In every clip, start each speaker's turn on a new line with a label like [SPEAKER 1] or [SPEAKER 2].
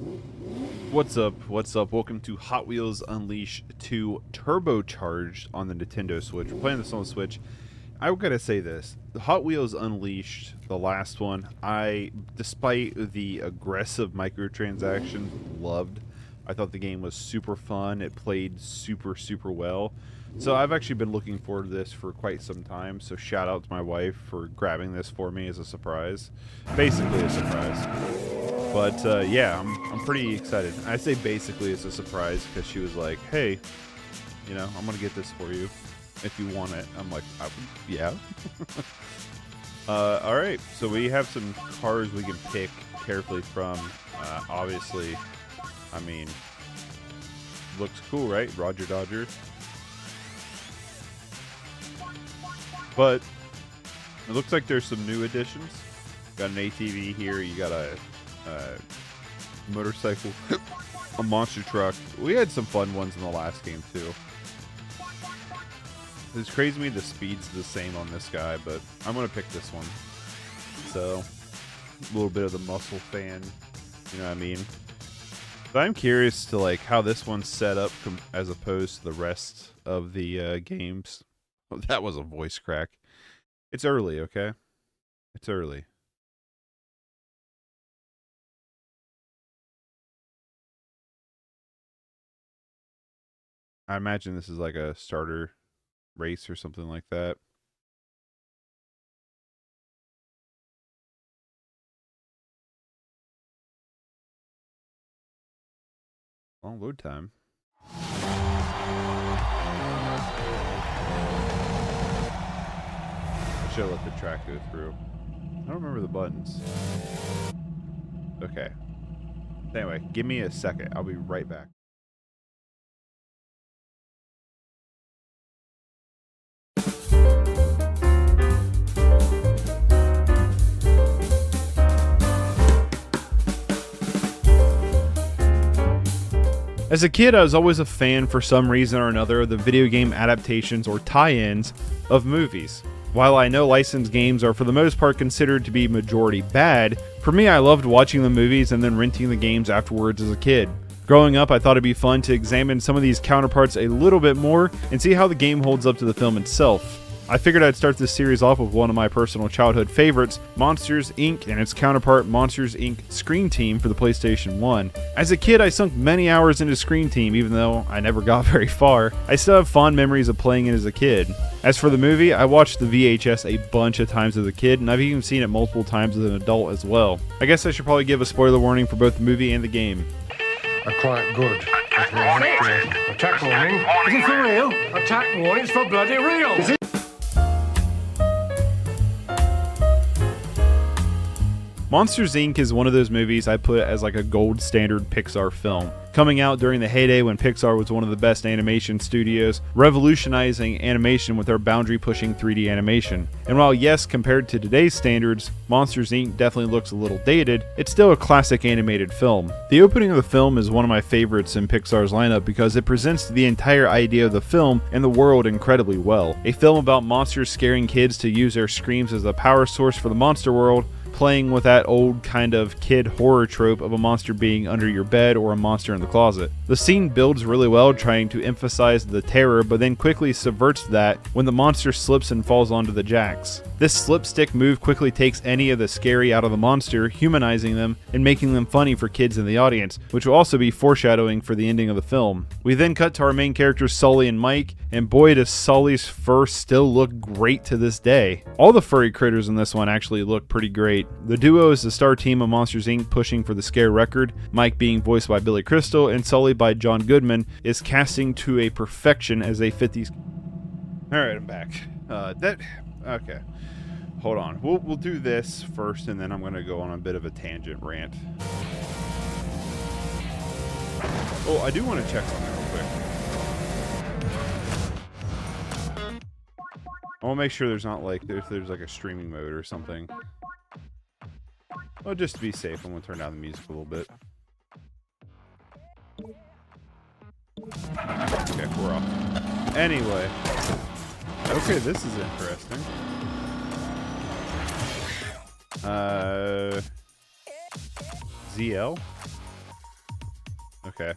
[SPEAKER 1] What's up? What's up? Welcome to Hot Wheels Unleashed 2 Turbocharged on the Nintendo Switch. We're playing this on the Switch. I gotta say this. The Hot Wheels Unleashed, the last one, despite the aggressive microtransactions, loved. I thought the game was super fun. It played super well. So I've actually been looking forward to this for quite some time. So shout out to my wife for grabbing this for me as a surprise. Basically a surprise. But yeah, I'm pretty excited. I say basically it's a surprise because she was like, hey, you know, I'm going to get this for you if you want it. I'm like, yeah. All right, so we have some cars we can pick carefully from. Obviously, I mean, looks cool, right? Roger Dodger. But it looks like there's some new additions. Got an ATV here. You got a motorcycle, a monster truck. We had some fun ones in the last game too. It's crazy to me the speed's the same on this guy, but I'm gonna pick this one. So a little bit of the muscle fan, you know what I mean? But I'm curious to like how this one's set up as opposed to the rest of the games. Oh, that was a voice crack. It's early, okay? It's early. I imagine this is like a starter race or something like that. Long load time. I should have let the track go through. I don't remember the buttons. Okay. Anyway, give me a second. I'll be right back. As a kid, I was always a fan for some reason or another of the video game adaptations or tie-ins of movies. While I know licensed games are for the most part considered to be majority bad, for me I loved watching the movies and then renting the games afterwards as a kid. Growing up, I thought it'd be fun to examine some of these counterparts a little bit more and see how the game holds up to the film itself. I figured I'd start this series off with one of my personal childhood favorites, Monsters, Inc. and its counterpart Monsters, Inc. Screen Team for the PlayStation 1. As a kid, I sunk many hours into Screen Team, even though I never got very far. I still have fond memories of playing it as a kid. As for the movie, I watched the VHS a bunch of times as a kid, and I've even seen it multiple times as an adult as well. I guess I should probably give a spoiler warning for both the movie and the game.
[SPEAKER 2] Are quite good. Attack warning. Is it for real? Attack warning. It's for bloody real. Is it?
[SPEAKER 1] Monsters, Inc. is one of those movies I put as like a gold standard Pixar film. Coming out during the heyday when Pixar was one of the best animation studios, revolutionizing animation with their boundary-pushing 3D animation. And while yes, compared to today's standards, Monsters, Inc. definitely looks a little dated, it's still a classic animated film. The opening of the film is one of my favorites in Pixar's lineup because it presents the entire idea of the film and the world incredibly well. A film about monsters scaring kids to use their screams as a power source for the monster world, playing with that old kind of kid horror trope of a monster being under your bed or a monster in the closet. The scene builds really well, trying to emphasize the terror, but then quickly subverts that when the monster slips and falls onto the jacks. This slipstick move quickly takes any of the scary out of the monster, humanizing them and making them funny for kids in the audience, which will also be foreshadowing for the ending of the film. We then cut to our main characters Sully and Mike, and boy does Sully's fur still look great to this day. All the furry critters in this one actually look pretty great. The duo is the star team of Monsters, Inc. pushing for the scare record, Mike being voiced by Billy Crystal and Sully by John Goodman is casting to a perfection as they fit these... Alright, I'm back. Okay. Hold on. We'll do this first and then I'm going to go on a bit of a tangent rant. Oh, I do want to check something real quick. I want to make sure there's not like, there's like a streaming mode or something. Well, just to be safe, I'm going to turn down the music a little bit. Okay, we're off. Anyway. Okay, this is interesting. ZL? Okay.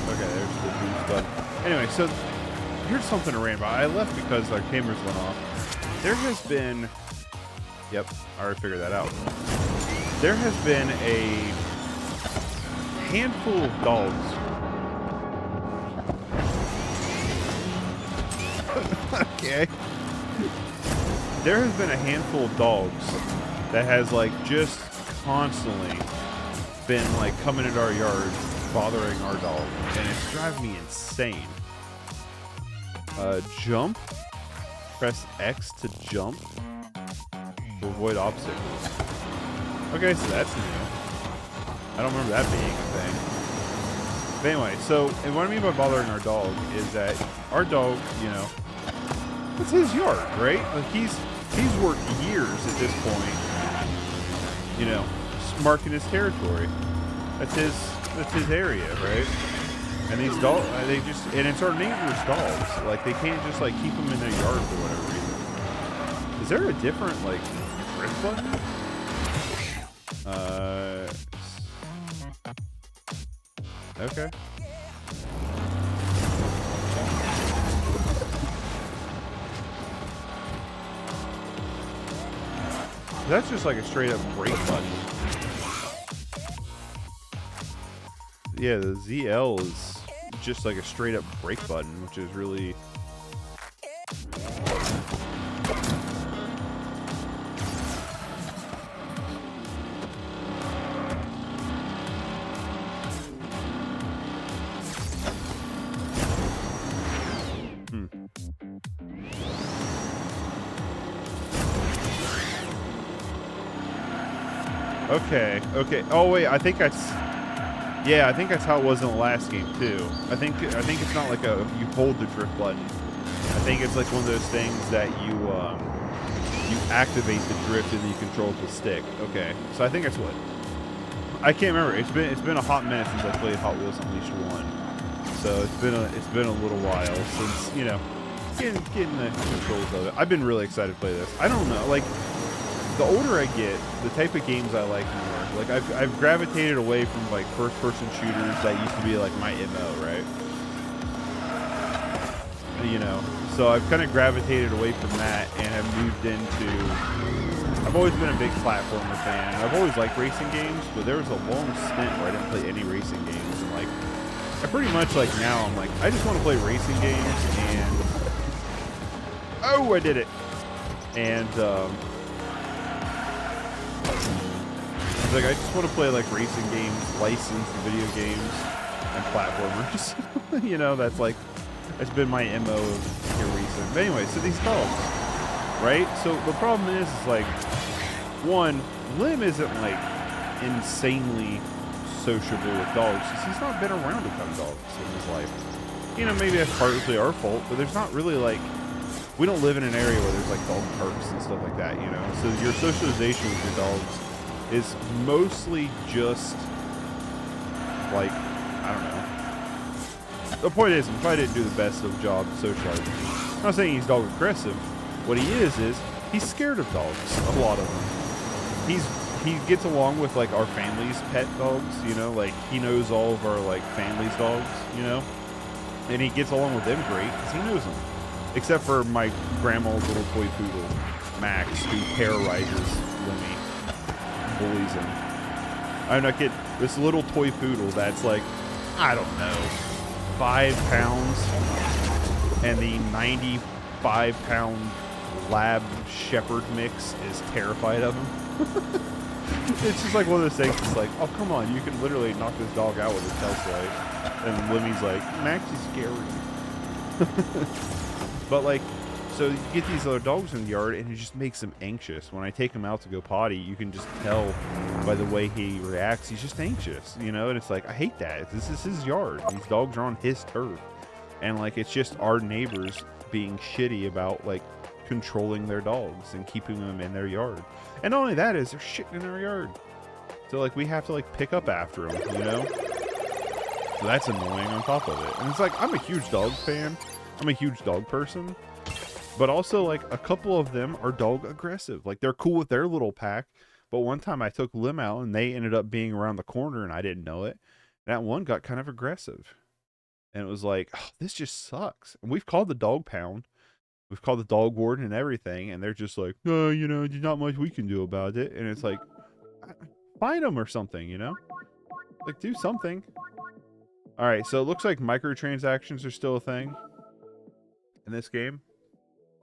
[SPEAKER 1] Okay, there's the boost button. Anyway, so here's something to rant about. I left because our cameras went off. There has been... Yep, I already figured that out. There has been a handful of dogs. Okay. There has been a handful of dogs that has, like, just constantly been, like, coming into our yard, bothering our dog, and it's driving me insane. Jump. Press X to jump to avoid obstacles. Okay, so that's new. I don't remember that being a thing. But anyway, so, and what I mean by bothering our dog is that our dog, you know, it's his yard, right? Like he's worked years at this point, you know, marking his territory. That's his area, right? And these dogs, and it's our neighbor's dogs. Like they can't just like keep them in their yard for whatever reason. Is there a different like drift button? Okay. That's just like a straight up brake button. Yeah, the ZL is just like a straight up brake button, which is really... Okay, okay. Oh wait, I think that's... Yeah, I think that's how it was in the last game too. I think it's not like you hold the drift button. I think it's like one of those things that you activate the drift and you control the stick. Okay, so I think that's what... I can't remember. It's been a hot minute since I played Hot Wheels Unleashed 1. So it's been a little while since, you know, getting the controls of it. I've been really excited to play this. I don't know, like... The older I get, the type of games I like more. Like I've gravitated away from like first-person shooters that used to be like my MO, right? You know, so I've kind of gravitated away from that and have moved into. I've always been a big platformer fan. I've always liked racing games, but there was a long stint where I didn't play any racing games, and like I pretty much like now I'm like I just want to play racing games and. Oh, I did it, and. Like I just want to play like racing games, licensed video games, and platformers. You know, that's been my MO of here recent. But anyway, so these dogs, right? So the problem is like, one, Lim isn't like insanely sociable with dogs because he's not been around a ton of dogs in his life. You know, maybe that's partly our fault, but there's not really like, we don't live in an area where there's like dog parks and stuff like that, you know? So your socialization with your dogs is mostly just like, I don't know. The point is, I'm trying to do the best of job socializing. I'm not saying he's dog aggressive. What he is he's scared of dogs, a lot of them. He gets along with like our family's pet dogs, you know, like he knows all of our like family's dogs, you know, and he gets along with them great because he knows them. Except for my grandma's little toy poodle, Max, who terrorizes Lemmy. Bullies him. I'm not kidding. This little toy poodle that's like, I don't know, 5 pounds, and the 95-pound lab shepherd mix is terrified of him. It's just like one of those things. It's like, oh come on, you can literally knock this dog out with a Tesla, and Lemmy's like, Max is scary. But like. So you get these other dogs in the yard, and it just makes him anxious. When I take him out to go potty, you can just tell by the way he reacts. He's just anxious, you know? And it's like, I hate that. This is his yard. These dogs are on his turf. And, like, it's just our neighbors being shitty about, like, controlling their dogs and keeping them in their yard. And not only that is, they're shitting in our yard. So, like, we have to, like, pick up after them, you know? So that's annoying on top of it. And it's like, I'm a huge dog fan. I'm a huge dog person. But also, like, a couple of them are dog aggressive. Like, they're cool with their little pack. But one time I took Lim out and they ended up being around the corner and I didn't know it. That one got kind of aggressive. And it was like, oh, this just sucks. And we've called the dog pound. We've called the dog warden and everything. And they're just like, no, you know, there's not much we can do about it. And it's like, find them or something, you know? Like, do something. All right, so it looks like microtransactions are still a thing in this game.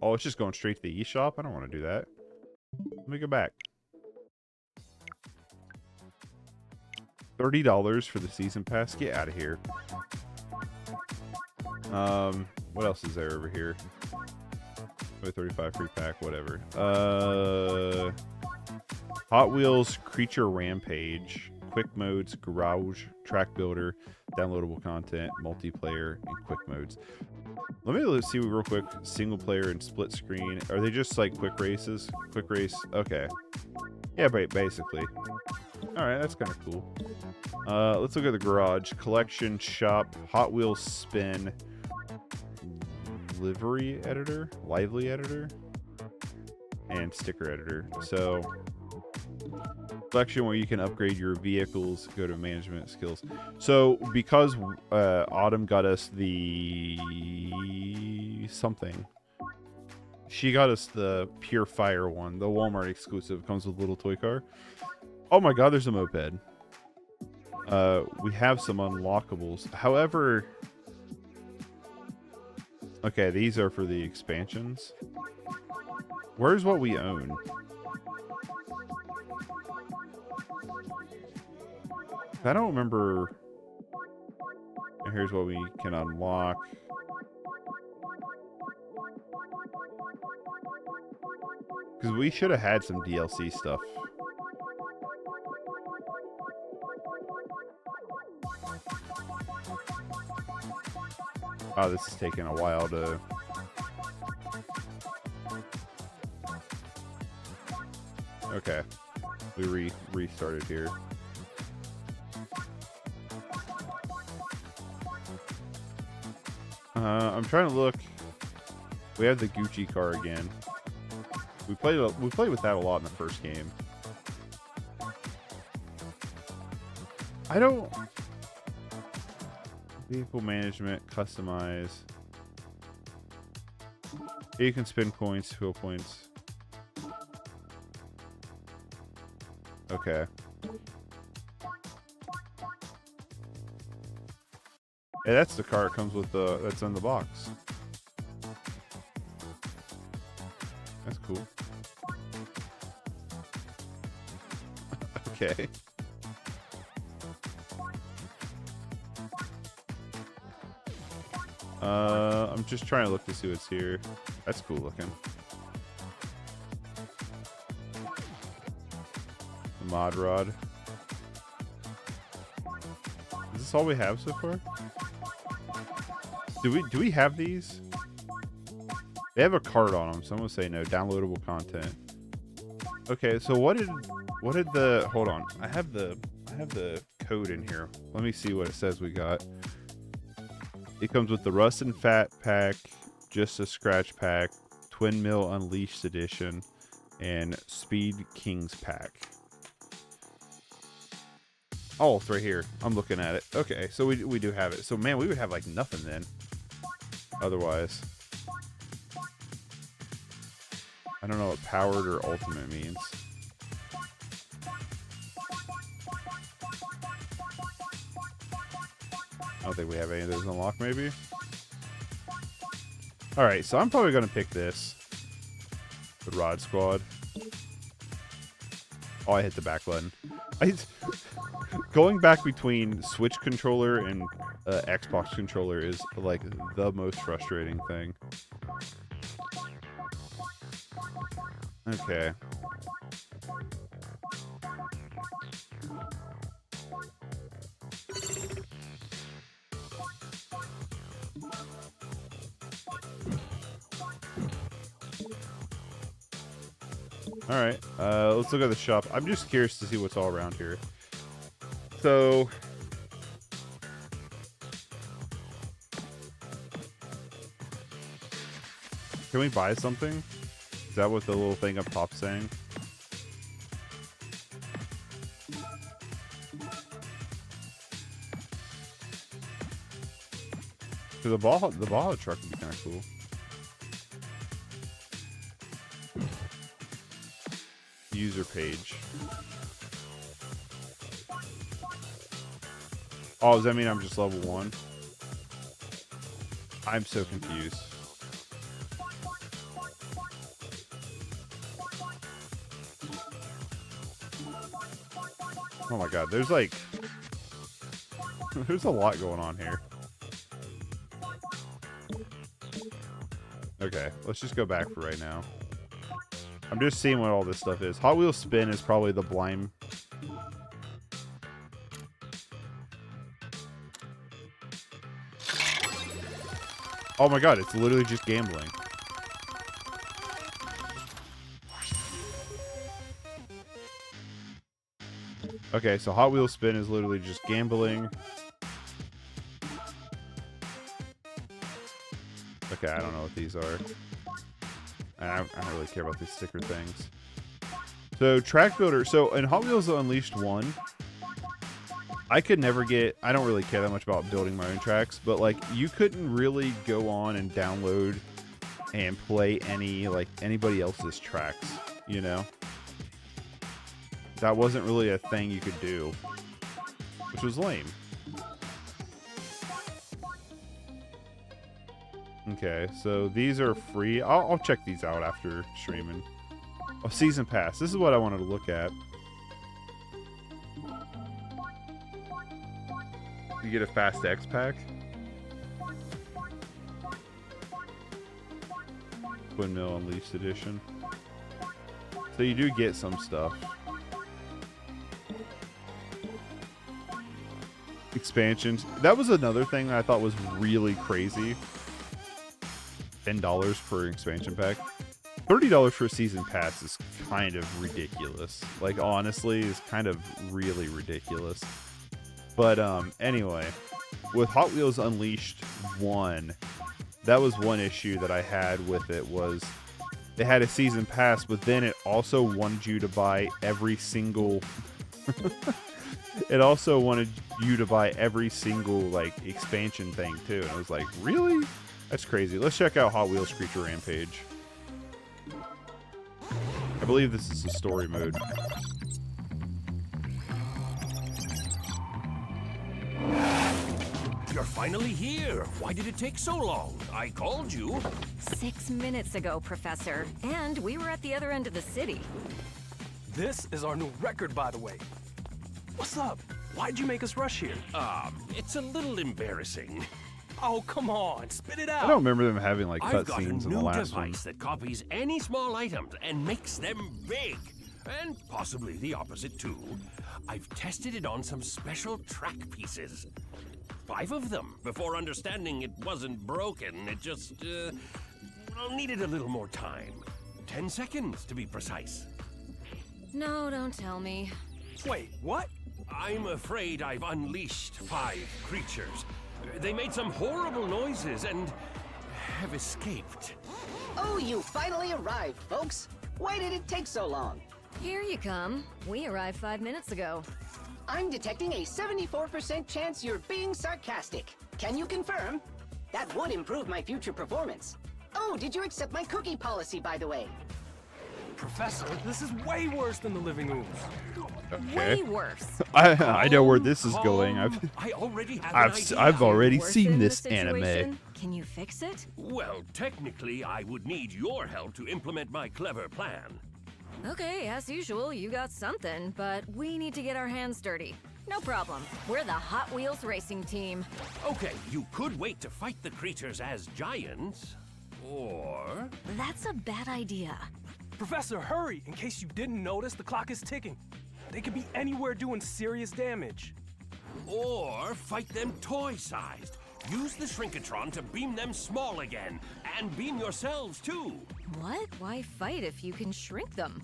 [SPEAKER 1] Oh, it's just going straight to the eShop? I don't want to do that. Let me go back. $30 for the season pass? Get out of here. What else is there over here? 35 free pack, whatever. Hot Wheels Creature Rampage, quick modes, garage, track builder, downloadable content, multiplayer, and quick modes. Let me see real quick. Single player and split screen. Are they just like quick races? Quick race. Okay. Yeah, but basically. All right, that's kind of cool. Let's look at the garage. Collection, shop, Hot Wheels spin, livery editor, lively editor, and sticker editor. So, collection where you can upgrade your vehicles, go to management skills. So, because Autumn got us the something, she got us the Pure Fire one, the Walmart exclusive, comes with a little toy car. Oh my god, there's a moped. We have some unlockables. However, okay, these are for the expansions. Where's what we own? I don't remember. And here's what we can unlock. Because we should have had some DLC stuff. Oh, this is taking a while to... Okay. We restarted here. I'm trying to look. We have the Gucci car again. We played with that a lot in the first game. I don't... Vehicle management, customize. Here you can spend coins, fuel points. Okay. Hey, that's the car it comes with the that's in the box. That's cool. Okay. I'm just trying to look to see what's here. That's cool looking. The mod rod. Is this all we have so far? Do we have these? They have a card on them, so I'm gonna say no. Downloadable content. Okay, so what did the hold on? I have the code in here. Let me see what it says we got. It comes with the Rust and Fat pack, Just a Scratch pack, Twin Mill Unleashed edition, and Speed Kings pack. Oh, it's right here. I'm looking at it. Okay, so we do have it. So man, we would have like nothing then. Otherwise, I don't know what powered or ultimate means. I don't think we have any of those unlocked, maybe. Alright, so I'm probably going to pick this. The Rod Squad. Oh, I hit the back button. Going back between Switch controller and Xbox controller is like the most frustrating thing. Okay. Alright, let's look at the shop. I'm just curious to see what's all around here. So... Can we buy something? Is that what the little thing up top's saying? Cause the Baja truck would be kind of cool. User page. Oh, does that mean I'm just level 1? I'm so confused. Oh my god, there's like... there's a lot going on here. Okay, let's just go back for right now. I'm just seeing what all this stuff is. Hot Wheels Spin is probably the blind... Oh my god, it's literally just gambling. Okay, so Hot Wheels Spin is literally just gambling. Okay, I don't know what these are. And I don't really care about these sticker things. So, Track Builder. So, in Hot Wheels Unleashed 1, I could never get... I don't really care that much about building my own tracks, but, like, you couldn't really go on and download and play any, like, anybody else's tracks, you know? That wasn't really a thing you could do, which was lame. Okay, so these are free. I'll check these out after streaming. Oh, Season Pass. This is what I wanted to look at. You get a Fast X pack. Twin Mill Unleashed Edition. So you do get some stuff. Expansions. That was another thing that I thought was really crazy. $10 for an expansion pack. $30 for a season pass is kind of ridiculous. Like, honestly, is kind of really ridiculous. But anyway, with Hot Wheels Unleashed 1, that was one issue that I had with it, was it had a season pass, but then it also wanted you to buy every single it also wanted you to buy every single, like, expansion thing too. And I was like, really? That's crazy. Let's check out Hot Wheels Creature Rampage. I believe this is the story mode.
[SPEAKER 3] You're finally here. Why did it take so long? I called you.
[SPEAKER 4] 6 minutes ago, Professor. And we were at the other end of the city.
[SPEAKER 5] This is our new record, by the way. What's up? Why'd you make us rush here?
[SPEAKER 3] It's a little embarrassing.
[SPEAKER 5] Oh, come on. Spit it out.
[SPEAKER 1] I don't remember them having, like,
[SPEAKER 3] I've got a
[SPEAKER 1] cutscenes in the
[SPEAKER 3] new
[SPEAKER 1] last one.
[SPEAKER 3] device that copies any small items and makes them big. And possibly the opposite, too. I've tested it on some special track pieces. 5 of them before understanding it wasn't broken. It just, needed a little more time. 10 seconds, to be precise.
[SPEAKER 4] No, don't tell me.
[SPEAKER 5] Wait, what?
[SPEAKER 3] I'm afraid I've unleashed 5 creatures. They made some horrible noises and have escaped.
[SPEAKER 6] Oh, you finally arrived, folks. Why did it take so long?
[SPEAKER 4] Here you come. We arrived 5 minutes ago.
[SPEAKER 6] I'm detecting a 74% chance you're being sarcastic. Can you confirm? That would improve my future performance. Oh, did you accept my cookie policy, by the way?
[SPEAKER 5] Professor, this is way worse than the living ooze.
[SPEAKER 1] Okay.
[SPEAKER 4] Way worse.
[SPEAKER 1] I know where this is going.
[SPEAKER 3] I already have an idea.
[SPEAKER 1] I've already
[SPEAKER 4] Worse
[SPEAKER 1] seen
[SPEAKER 4] in
[SPEAKER 1] this
[SPEAKER 4] situation?
[SPEAKER 1] anime.
[SPEAKER 4] Can you fix it?
[SPEAKER 3] Well, technically, I would need your help to implement my clever plan.
[SPEAKER 4] Okay, as usual, you got something, but we need to get our hands dirty. No problem. We're the Hot Wheels racing team.
[SPEAKER 3] Okay, you could wait to fight the creatures as giants, or...
[SPEAKER 4] That's a bad idea.
[SPEAKER 5] Professor, hurry! In case you didn't notice, the clock is ticking. They could be anywhere doing serious damage.
[SPEAKER 3] Or fight them toy-sized. Use the Shrinkatron to beam them small again, and beam yourselves too.
[SPEAKER 4] What? Why fight if you can shrink them?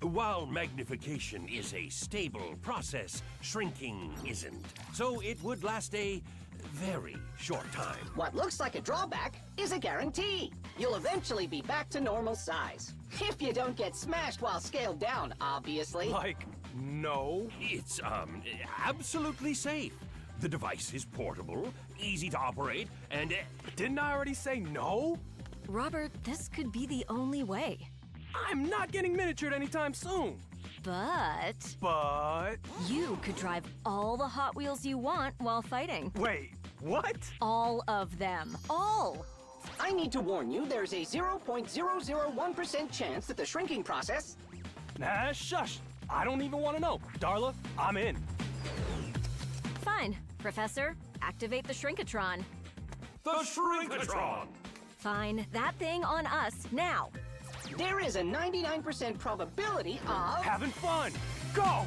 [SPEAKER 3] While magnification is a stable process, shrinking isn't. So it would last a very short time.
[SPEAKER 6] What looks like a drawback is a guarantee. You'll eventually be back to normal size. If you don't get smashed while scaled down, obviously.
[SPEAKER 5] Like, no.
[SPEAKER 3] It's, absolutely safe. The device is portable, easy to operate, and
[SPEAKER 5] Didn't I already say no?
[SPEAKER 4] Robert, this could be the only way.
[SPEAKER 5] I'm not getting miniatured anytime soon.
[SPEAKER 4] But
[SPEAKER 5] But...
[SPEAKER 4] you could drive all the Hot Wheels you want while fighting.
[SPEAKER 5] Wait, what?
[SPEAKER 4] All of them. All!
[SPEAKER 6] I need to warn you, there's a 0.001% chance that the shrinking process...
[SPEAKER 5] Nah, shush. I don't even want to know. Darla, I'm in.
[SPEAKER 4] Fine. Professor, activate the Shrinkatron.
[SPEAKER 3] the Shrinkatron!
[SPEAKER 4] Fine. That thing on us, now.
[SPEAKER 6] There is a 99% probability of...
[SPEAKER 5] Having fun. Go!